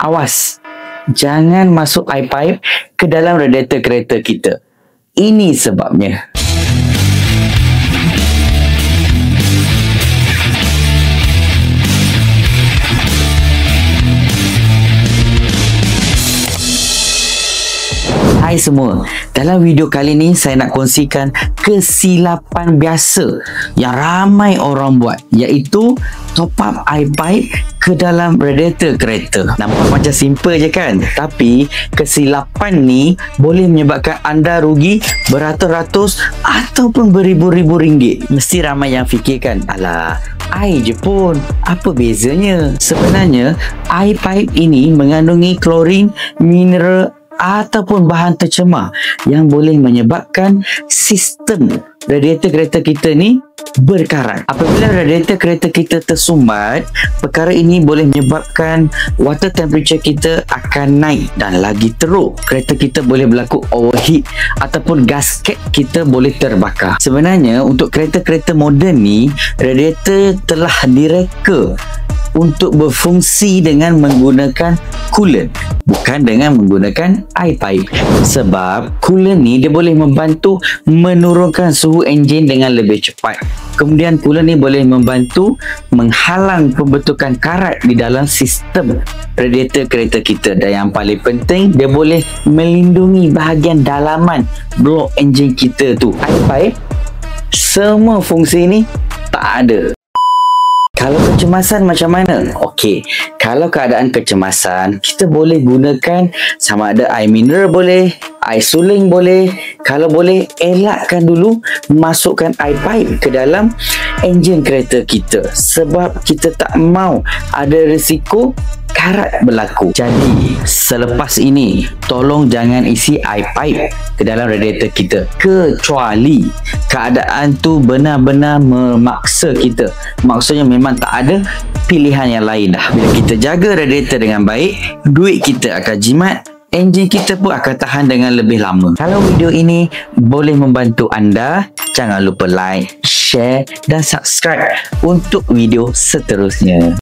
awas, jangan masuk air pipe ke dalam radiator kereta kita. Ini sebabnya. Hai semua, dalam video kali ni saya nak kongsikan kesilapan biasa yang ramai orang buat, iaitu top up air pipe ke dalam radiator kereta. Nampak macam simple je kan? Tapi kesilapan ni boleh menyebabkan anda rugi beratus-ratus ataupun beribu-ribu ringgit. Mesti ramai yang fikirkan, alah, air je pun, apa bezanya? Sebenarnya air pipe ini mengandungi klorin, mineral ataupun bahan tercemar yang boleh menyebabkan sistem radiator kereta kita ni berkarat. Apabila radiator kereta kita tersumbat, perkara ini boleh menyebabkan water temperature kita akan naik dan lagi teruk. Kereta kita boleh berlaku overheat ataupun gasket kita boleh terbakar. Sebenarnya untuk kereta-kereta moden ni, radiator telah direka untuk berfungsi dengan menggunakan coolant, bukan dengan menggunakan air pipe. Sebab coolant ni dia boleh membantu menurunkan suhu enjin dengan lebih cepat. Kemudian coolant ni boleh membantu menghalang pembentukan karat di dalam sistem radiator kereta kita. Dan yang paling penting, dia boleh melindungi bahagian dalaman blok enjin kita tu. Air pipe, semua fungsi ni tak ada. Kalau kecemasan macam mana? Okey, kalau keadaan kecemasan, kita boleh gunakan sama ada air mineral boleh, air suling boleh. Kalau boleh, elakkan dulu masukkan air pipe ke dalam enjin kereta kita. Sebab kita tak mau ada risiko karat berlaku. Jadi, selepas ini, tolong jangan isi air pipe ke dalam radiator kita. Kecuali keadaan tu benar-benar memaksa kita. Maksudnya memang tak ada pilihan yang lain dah. Bila kita jaga radiator dengan baik, duit kita akan jimat, enjin kita pun akan tahan dengan lebih lama. Kalau video ini boleh membantu anda, jangan lupa like, share dan subscribe untuk video seterusnya.